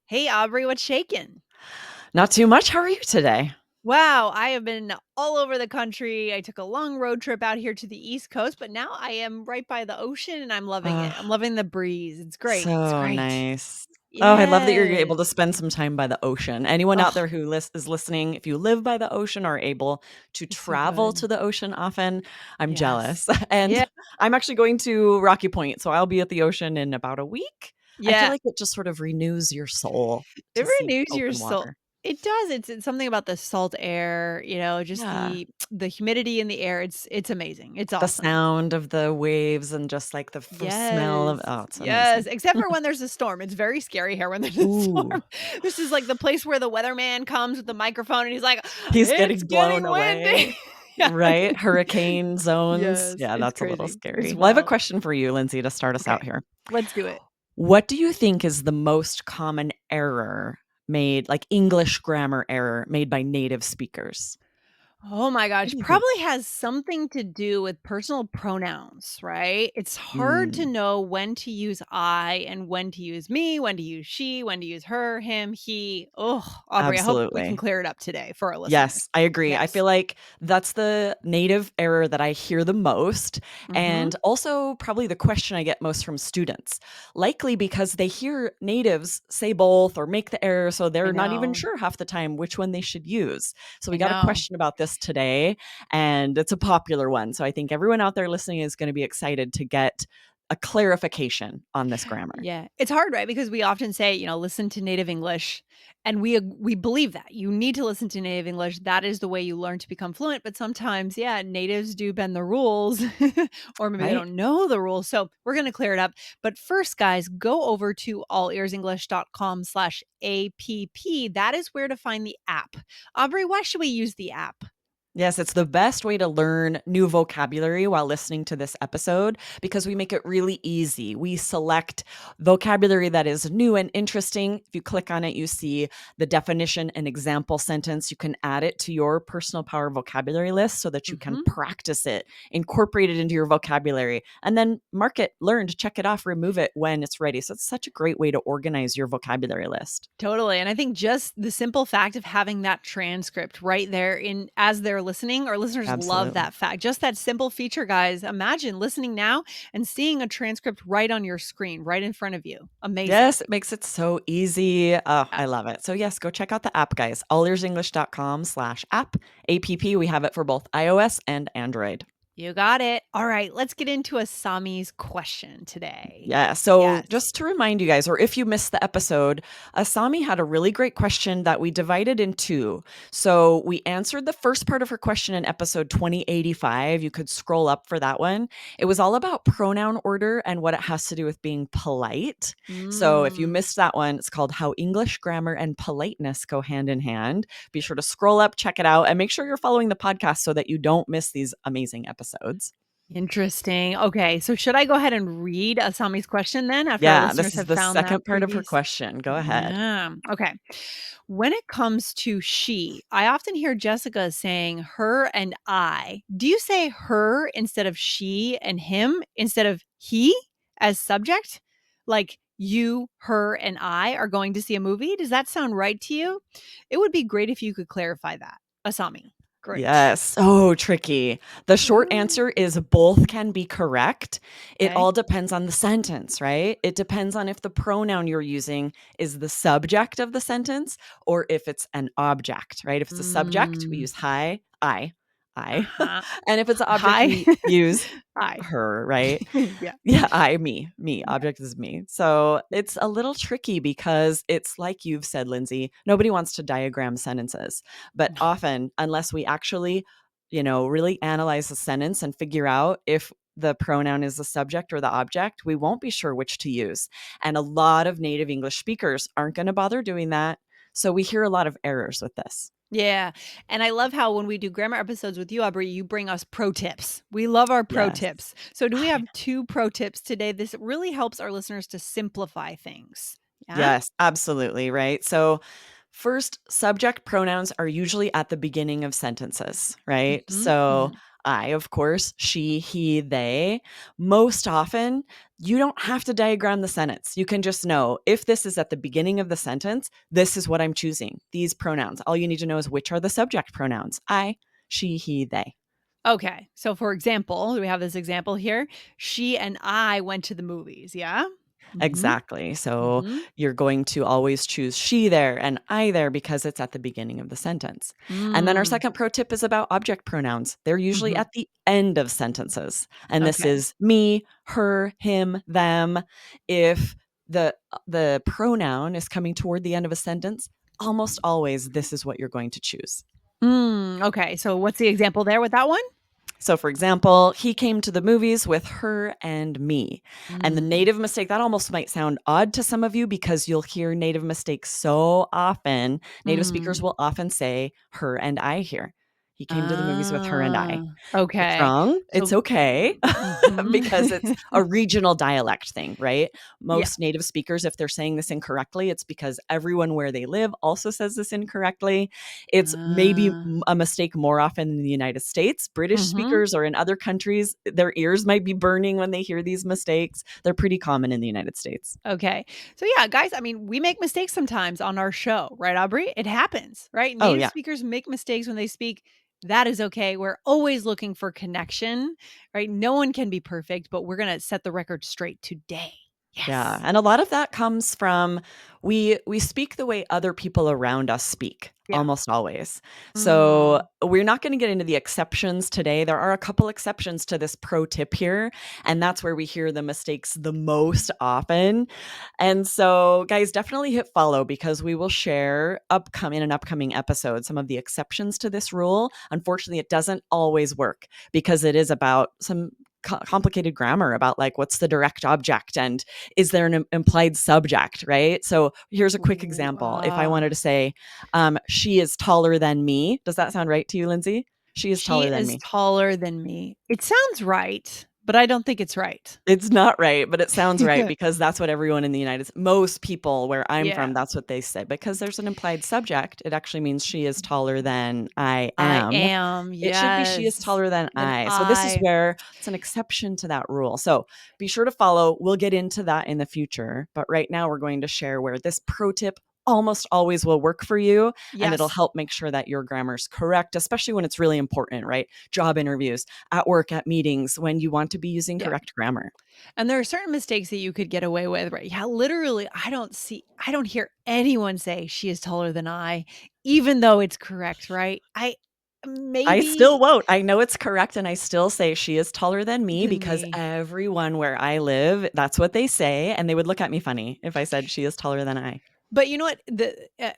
Hey, Aubrey, what's shaking? Not too much. How are you today? Wow, I have been all over the country. I took a long road trip out here to the East Coast, but now I am right by the ocean and I'm loving it. I'm loving the breeze. It's great. It's So great. nice. Oh, I love that you're able Yes. to spend some time by the ocean. Anyone out Oh, there who is listening, if you live by the ocean or are able to it's so travel good. to the ocean often, I'm Yes. jealous. Yeah. And I'm actually going to Rocky Point, so I'll be at the ocean in about a week. I feel Yeah. like it just sort of renews your soul It to see renews your open soul. water. It does. It's something about the salt air, just Yeah. the humidity in the air. It's amazing. It's The awesome. sound of the waves and just like the smell of, Yes. oh, it's Yes, amazing. except for when there's a storm. It's very scary here when there's a Ooh, storm. This is like the place where the weatherman comes with the microphone and he's like, he's "It's getting blown getting windy." away. Yeah. Right? Hurricane zones. Yes, Yeah, it's that's a little crazy. It's scary. Well, I have a wild. question for you, Lindsay, to start us out Okay, here. let's do it. What do you think is the most common error made, like English grammar error made by native speakers? Oh my What gosh, do you think? probably has something to do with personal pronouns, right? It's hard to Mm, know when to use I and when to use me, when to use she, when to use her, him, he. Oh, Aubrey, I hope we can absolutely. clear it up today for our listeners. Yes, I agree. I Yes. feel like that's the native error that I hear the most, Mhm. and also probably the question I get most from students. Likely because they hear natives say both or make the error, so I they're not even know. sure half the time which one they should use. So I we got a know. question about this today, and it's a popular one. So I think everyone out there listening is going to be excited to get a clarification on this grammar. Yeah. It's hard, right? Because we often say, listen to native English, and we believe that. You need to listen to native English. That is the way you learn to become fluent, but sometimes, yeah, natives do bend the rules or maybe they Right? don't know the rules. So, we're going to clear it up. But first, guys, go over to allearsenglish.com/app. That is where to find the app. Aubrey, why should we use the app? Yes, it's the best way to learn new vocabulary while listening to this episode because we make it really easy. We select vocabulary that is new and interesting. If you click on it, you see the definition and example sentence. You can add it to your personal power vocabulary list so that you can Mhm. practice it, incorporate it into your vocabulary, and then mark it, learned, check it off, remove it when it's ready. So it's such a great way to organize your vocabulary list. Totally, and I think just the simple fact of having that transcript right there in as they're listening, our listeners love Absolutely. that fact. Just that simple feature, guys. Imagine listening now and seeing a transcript right on your screen, right in front of you. Amazing. Yes, it makes it so easy. Oh, Yeah. I love it. So yes, go check out the app, guys. allearsenglish.com/app. APP. We have it for both iOS and Android. You got it. All right, let's get into a Sami's question today. Yeah. So Yes. just to remind you guys, or if you missed the episode, Asami had a really great question that we divided in two. So we answered the first part of her question in episode 2085. You could scroll up for that one. It was all about pronoun order and what it has to do with being polite. So if you Mm. missed that one, it's called How English Grammar and Politeness Go Hand in Hand. Be sure to scroll up, check it out, and make sure you're following the podcast so that you don't miss these amazing episodes. Interesting. Okay, so should I go ahead and read Asami's question then after our Yeah, this listeners is have the found that second part of her previous. question. Go ahead. Yeah. Okay. When it comes to she, I often hear Jessica saying her and I. Do you say her instead of she and him instead of he as subject? Like you, her, and I are going to see a movie? Does that sound right to you? It would be great if you could clarify that. Asami. Great. Yes, so tricky. The short Ooh, answer is both can be correct. It okay. all depends on the sentence, right? It depends on if the pronoun you're using is the subject of the sentence or if it's an object, right? If it's a subject, we Mm, use I. uh-huh. And if it's an object, Hi. we use Hi. her, right? Yeah. Yeah, me. Yeah. Object is me. So it's a little tricky because it's like you've said, Lindsay, nobody wants to diagram sentences. But often, unless we actually, really analyze the sentence and figure out if the pronoun is the subject or the object, we won't be sure which to use. And a lot of native English speakers aren't going to bother doing that. So we hear a lot of errors with this. Yeah, and I love how when we do grammar episodes with you, Aubrey, you bring us pro tips. We love our pro Yes. tips. So do we I have 2 pro tips today? This really helps our listeners to simplify things. Yeah? Yes, absolutely, right? So First, subject pronouns are usually at the beginning of sentences, right? Mhm, So, mhm. I, of course, she, he, they. Most often, you don't have to diagram the sentence. You can just know if this is at the beginning of the sentence, this is what I'm choosing. These pronouns. All you need to know is which are the subject pronouns. I, she, he, they. Okay, so for example, we have this example here. She and I went to the movies, yeah? Mhm, Exactly. So mhm. you're going to always choose she there and I there because it's at the beginning of the sentence. And then our Mm, second pro tip is about object pronouns. They're usually mhm. at the end of sentences. And this Okay. is me, her, him, them. If the pronoun is coming toward the end of a sentence, almost always this is what you're going to choose. Okay, so what's the example there with that one? So, for example, he came to the movies with her and me. And the Mm, native mistake, that almost might sound odd to some of you because you'll hear native mistakes so often. Native speakers mm. will often say her and I here. He came to the movies with her and I. Ah, It's okay. wrong. It's So okay mhm. because it's a regional dialect thing, right? Yeah. Most native speakers, if they're saying this incorrectly, it's because everyone where they live also says this incorrectly. It's maybe Ah, a mistake more often in the United States. British mhm. speakers or in other countries, their ears might be burning when they hear these mistakes. They're pretty common in the United States. Okay. So yeah, guys, I mean, we make mistakes sometimes on our show, right, Aubrey? It happens, right? Oh, Native yeah. speakers make mistakes when they speak. That is okay. We're always looking for connection, right? No one can be perfect, but we're going to set the record straight today. Yeah, Yes. and a lot of that comes from we speak the way other people around us speak, Yeah. almost always. So, Mm. we're not gonna get into the exceptions today. There are a couple exceptions to this pro tip here, and that's where we hear the mistakes the most often. And so, guys, definitely hit follow because we will share upcoming in an upcoming episode some of the exceptions to this rule. Unfortunately, it doesn't always work because it is about some complicated grammar about like what's the direct object and is there an implied subject, right? So here's a quick Ooh, example. If I wanted to say, she is taller than me, does that sound right to you, Lindsay? She is she taller than is me. taller than me. It sounds right, but I don't think it's right. It's not right, but it sounds right because that's what everyone in the United States, most people where I'm Yeah. from, that's what they say. Because there's an implied subject, it actually means she is taller than I I am. am. It should be she is Yes. taller than Then I. So this is I where it's an exception to that rule. So be sure to follow. We'll get into that in the future. But right now we're going to share where this pro tip almost always will work for you and it'll yes. help make sure that your grammar's correct, especially when it's really important, right? Job interviews, at work, at meetings, when you want to be using Yeah. correct grammar. And there are certain mistakes that you could get away with, right? Yeah, literally, I don't hear anyone say she is taller than I, even though it's correct, right? I I still maybe won't. I know it's correct, and I still say she is taller than me than because me. everyone where I live, that's what they say, and they would look at me funny if I said she is taller than I. But you know what?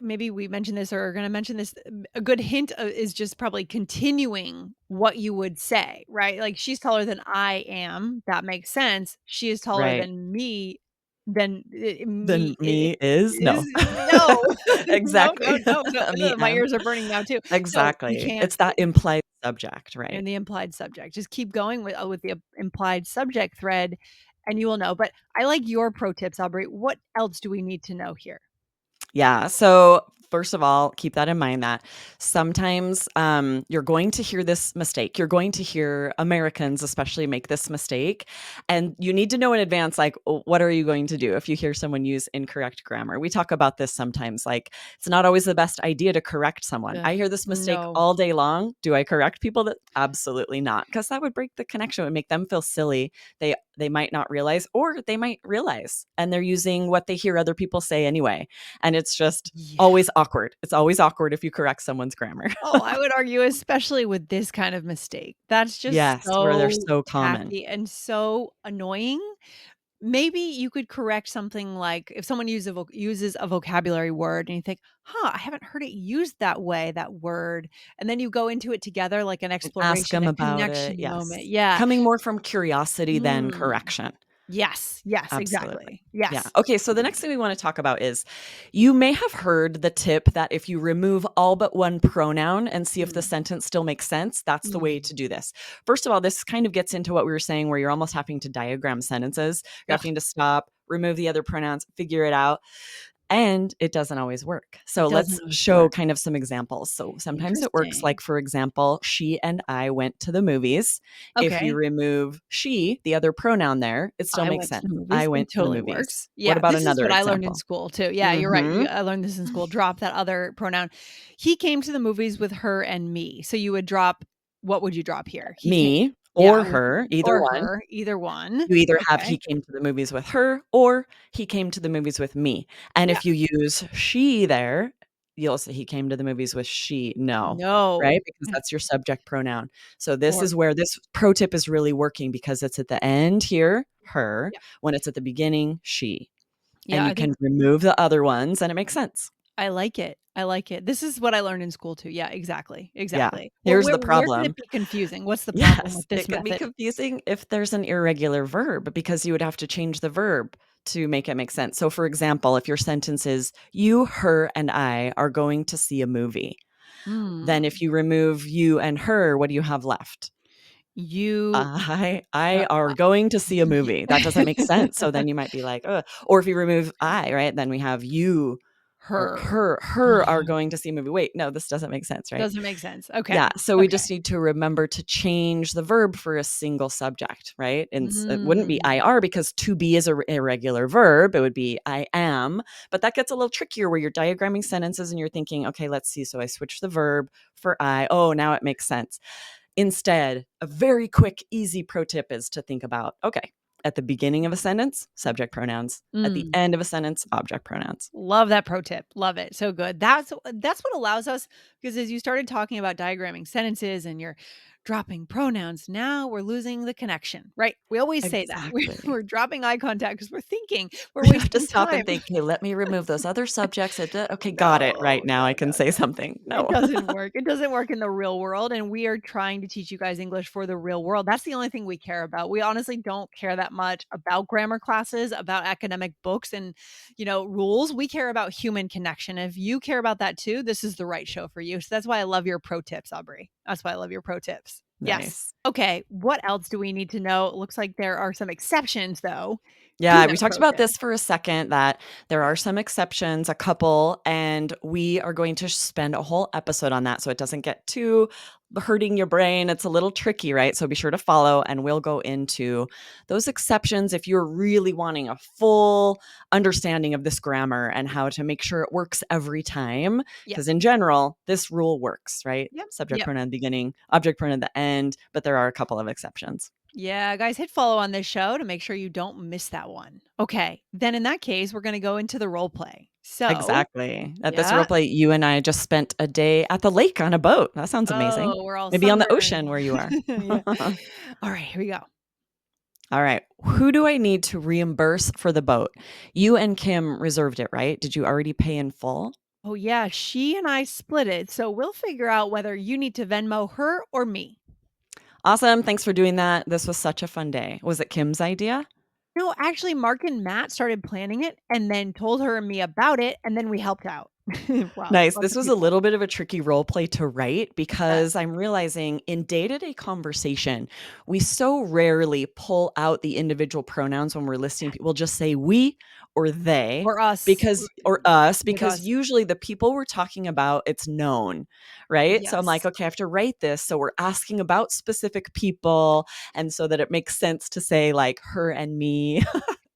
Maybe we mentioned this or are going to mention this. A good hint is just probably continuing what you would say, right? Like she's taller than I am. That makes sense. She is taller Right. than me. Than Then me me is is no. no, no, no, Exactly. no, no, Me no. My am. ears are burning now too. No, you Exactly. can't. It's that implied subject, right? In the implied subject, just keep going with the implied subject thread, and you will know. But I like your pro tips, Aubrey. What else do we need to know here? Yeah. So, first of all, keep that in mind that sometimes you're going to hear this mistake. You're going to hear Americans, especially, make this mistake. And you need to know in advance, like, what are you going to do if you hear someone use incorrect grammar? We talk about this sometimes. Like, it's not always the best idea to correct someone. Ugh, I hear this mistake no. all day long. Do I correct people? That absolutely not, because that would break the connection. It would make them feel silly. They might not realize, or they might realize, and they're using what they hear other people say anyway, and it's just Yeah. always awkward. It's always awkward if you correct someone's grammar. Oh, I would argue especially with this kind of mistake. That's just Yes, where they're so so common. tacky and so annoying. Maybe you could correct something like if someone uses a vocabulary word and you think, "Huh, I haven't heard it used that way, that word." And then you go into it together like an And ask exploration, them a about it, connection moment. yes. Yeah. Coming more from curiosity than Mm. correction. Yes, yes, Absolutely. exactly. Yeah. Yes. Okay. So the next thing we want to talk about is you may have heard the tip that if you remove all but one pronoun and see if the Mm, sentence still makes sense, that's the way mm. to do this. First of all, this kind of gets into what we were saying where you're almost having to diagram sentences. You're Ugh. having to stop, remove the other pronouns, figure it out. and it doesn't always work. It So doesn't let's always show work. kind of some examples. So sometimes it works Interesting. like, for example, she and I went to the movies. If you Okay. remove she, the other pronoun there, it still I makes went to sense. the I movies. It went to the totally movies. works. What Yeah, about this is another what I learned in example? school too. Yeah, you're right. Mhm. I learned this in school. Drop that other pronoun. He came to the movies with her and me. So you would drop what would you drop here? He came. Me Yeah, or with her, me either or one. her, either one. You either have Okay. he came to the movies with her or he came to the movies with me. And Yeah. if you use she there, you'll say he came to the movies with she. No, No. right? Because that's your subject pronoun. So this Or is where this pro tip is really working because it's at the end here, her, yeah. when it's at the beginning, she. Yeah, And you I think can remove the other ones and it makes sense. I like it. I like it. This is what I learned in school too. Yeah, exactly. Yeah. Exactly. Well, Here's the where can it problem. be confusing? What's the problem Yes, with it this can be method? confusing if there's an irregular verb because you would have to change the verb to make it make sense. So, for example, if your sentence is, you, her, and I are going to see a movie, then Hmm. if you remove you and her, what do you have left? You I uh, are going to see a ye movie. That doesn't make sense. So then you might be like, ugh. Or if you remove I, right? Then we have you or her. her are going to see a movie. Wait, no, this doesn't make sense, right? Doesn't make sense. Yeah, Okay. so we Okay. just need to remember to change the verb for a single subject, right? And it wouldn't be Mm. IR because to be is a irregular verb. It would be I am, but that gets a little trickier where you're diagramming sentences and you're thinking, okay, let's see. So I switch the verb for I. Oh, now it makes sense. Instead, a very quick, easy pro tip is to think about, okay, at the beginning of a sentence, subject pronouns. At the Mm. end of a sentence, object pronouns. Love that pro tip. Love it. So good. That's what allows us because as you started talking about diagramming sentences and you're dropping pronouns, now we're losing the connection, right? We always say that. Exactly. We're dropping eye contact because we're thinking, we're We have to wasting stop and time. think, "Hey, let me remove those other subjects, okay, got it, right No, now no, I no, can say no. something." It No. doesn't work. It doesn't work in the real world, and we are trying to teach you guys English for the real world. That's the only thing we care about. We honestly don't care that much about grammar classes, about academic books and, rules. We care about human connection. If you care about that too, this is the right show for you. So that's why I love your pro tips, Aubrey. That's why I love your pro tips. Yes. Nice. Okay, what else do we need to know? It looks like there are some exceptions though to Yeah, we that talked pro about tip. this for a second, that there are some exceptions, a couple, and we are going to spend a whole episode on that so it doesn't get too hurting your brain. It's a little tricky, right? So be sure to follow, and we'll go into those exceptions if you're really wanting a full understanding of this grammar and how to make sure it works every time. Yep. Because in general, this rule works, right? Yep. Subject Yep. pronoun at the beginning, object pronoun at the end, but there are a couple of exceptions. Yeah, guys, hit follow on this show to make sure you don't miss that one. Okay, then in that case, we're going to go into the role play. So, Exactly. At this role yeah. play, you and I just spent a day at the lake on a boat. That sounds amazing. Oh, we're all Maybe on the sunburned. ocean where you are. Yeah. All right, here we go. All right. Who do I need to reimburse for the boat? You and Kim reserved it, right? Did you already pay in full? Oh, yeah, she and I split it. So we'll figure out whether you need to Venmo her or me. Awesome. Thanks for doing that. This was such a fun day. Was it Kim's idea? No, actually, Mark and Matt started planning it and then told her and me about it. And then we helped out. Wow, Nice. lots This of was a people. little bit of a tricky role play to write Yeah, because I'm realizing in day-to-day conversation, we so rarely pull out the individual pronouns when we're listing. We'll just say we or they or us because or us with because us. usually the people we're talking about, it's known, right? So I'm like, Yes. okay, I have to write this. So we're asking about specific people and so that it makes sense to say like her and me.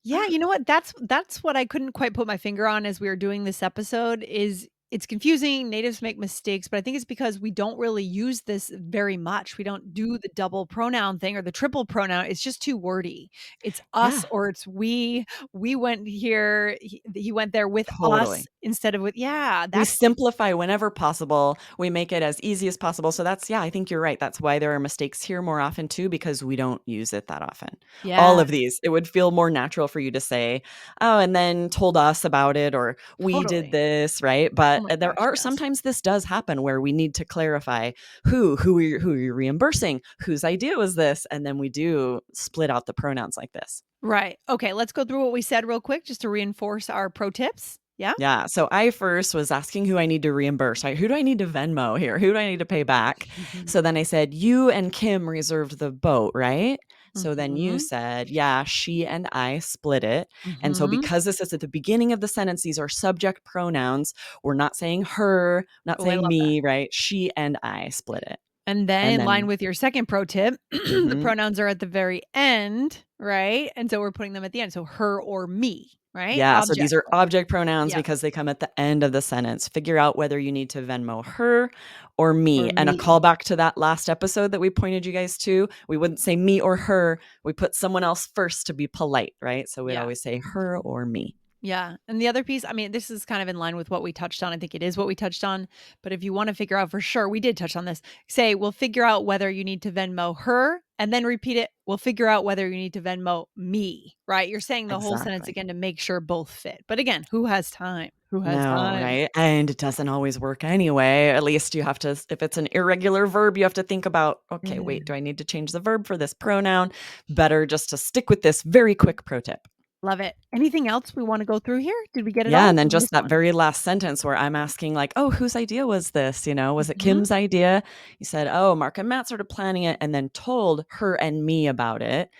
Yeah, you know what? That's what I couldn't quite put my finger on as we were doing this episode is it's confusing, natives make mistakes, but I think it's because we don't really use this very much. We don't do the double pronoun thing or the triple pronoun. It's just too wordy. It's us Yeah, or it's we. We went here, he went there with us totally. instead of with yeah, We that's simplify whenever possible. We make it as easy as possible. So that's yeah, I think you're right. That's why there are mistakes here more often too, because we don't use it that often. All of yes, these, it would feel more natural for you to say, "Oh, and then told us about it," or "We did totally. this," right? Oh But my there gosh, are yes. sometimes this does happen where we need to clarify who are you reimbursing, whose idea was this, and then we do split out the pronouns like this. Right. Okay, let's go through what we said real quick just to reinforce our pro tips. Yeah? Yeah, so I first was asking who I need to reimburse, right? Who do I need to Venmo here? Who do I need to pay back? So then I said, "You and Kim reserved the boat, right?" So then you Mhm. said, yeah, she and I split it. And so Mhm. because this is at the beginning of the sentence, these are subject pronouns. We're not saying her, not Oh, I saying love that. me, right? She and I split it. And then And in line then, with your second pro tip, the mhm. pronouns are at the very end, right? And so we're putting them at the end. So her or me, right? Yeah, so these Object. are object pronouns Yeah. because they come at the end of the sentence. Figure out whether you need to Venmo her or Or me. And a me. callback to that last episode that we pointed you guys to, we wouldn't say me or her. We put someone else first to be polite, right? So we'd Yeah. always say her or me. Yeah, and the other piece, I mean, this is kind of in line with what we touched on. I think it is what we touched on, but if you wanna figure out for sure, we did touch on this. Say, "We'll figure out whether you need to Venmo her," and then repeat it, "We'll figure out whether you need to Venmo me," right? You're saying the whole sentence Exactly. again to make sure both fit. But again, who has time? Who has No, time? right? And it doesn't always work anyway. At least you have to, if it's an irregular verb, you have to think about, okay, wait, Mhm. do I need to change the verb for this pronoun? Better just to stick with this very quick pro tip. Love it. Anything else we wanna go through here? Did we get it Yeah, all? and then Did we miss just that one? very last sentence where I'm asking like, "Oh, whose idea was this?" Was it Mhm, Kim's idea? You said, "Oh, Mark and Matt started planning it and then told her and me about it."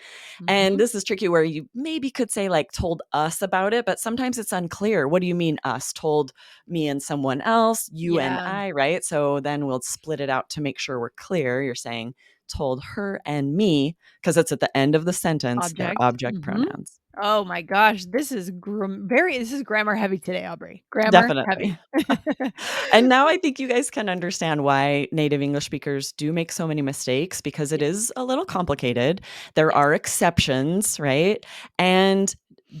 And mhm. this is tricky where you maybe could say like told us about it, but sometimes it's unclear. What do you mean us? Told me and someone else, you and Yeah, I, right? So then we'll split it out to make sure we're clear. You're saying told her and me because it's at the end of the sentence, they're object. object Mhm. pronouns. Oh my gosh, this is grammar heavy today, Aubrey. Grammar Definitely. heavy. And now I think you guys can understand why native English speakers do make so many mistakes because it Yes, is a little complicated. There yes. are exceptions, right? And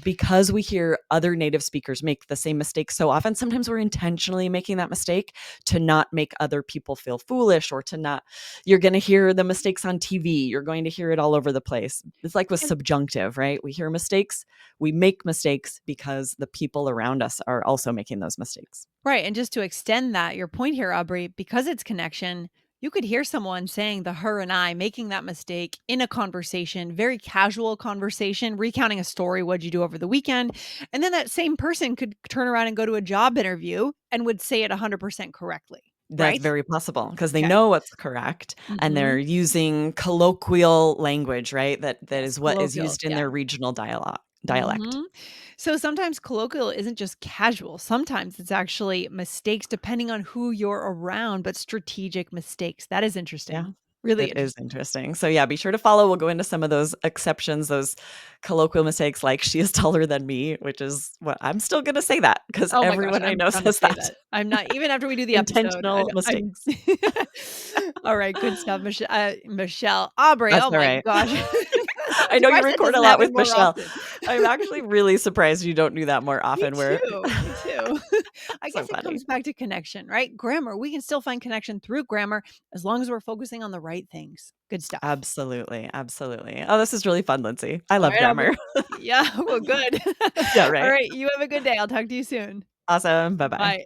because we hear other native speakers make the same mistake so often, sometimes we're intentionally making that mistake to not make other people feel foolish or to not, you're going to hear the mistakes on TV. You're going to hear it all over the place. It's like with And subjunctive, right? We hear mistakes, we make mistakes because the people around us are also making those mistakes. right, and just to extend that, your point here, Aubrey, because it's connection, you could hear someone saying the her and I, making that mistake in a conversation, very casual conversation, recounting a story, "What'd you do over the weekend?" And then that same person could turn around and go to a job interview and would say it 100% correctly, That's right? very possible because they Okay. know what's correct and they're Mhm. using colloquial language, right? That Yes, is what is colloquial, used in yeah. their regional dialect. Mhm. So sometimes colloquial isn't just casual. Sometimes it's actually mistakes depending on who you're around, but strategic mistakes. That is Yeah, interesting. Really it is interesting. interesting. So, yeah, be sure to follow. We'll go into some of those exceptions, those colloquial mistakes like she is taller than me, which is what I'm still gonna say that because Oh my gosh, everyone I I'm know gonna says say that. that. I'm not even after we do the episode, Intentional I'm mistakes. All right, good stuff, Michelle. Aubrey, That's oh all my right. gosh. I I'm know you surprised that record a doesn't lot happen with more Michelle. often. I'm actually really surprised you don't do that more Me often where too, me too. I so guess it funny. comes back to connection, right? Grammar, we can still find connection through grammar as long as we're focusing on the right things. Good stuff. Absolutely, absolutely. Oh, this is really fun, Lindsay. I All love right, Aubrey. grammar. Yeah, well, good. Yeah, All right. right, you have a good day. I'll talk to you soon. Awesome. Bye-bye. Bye.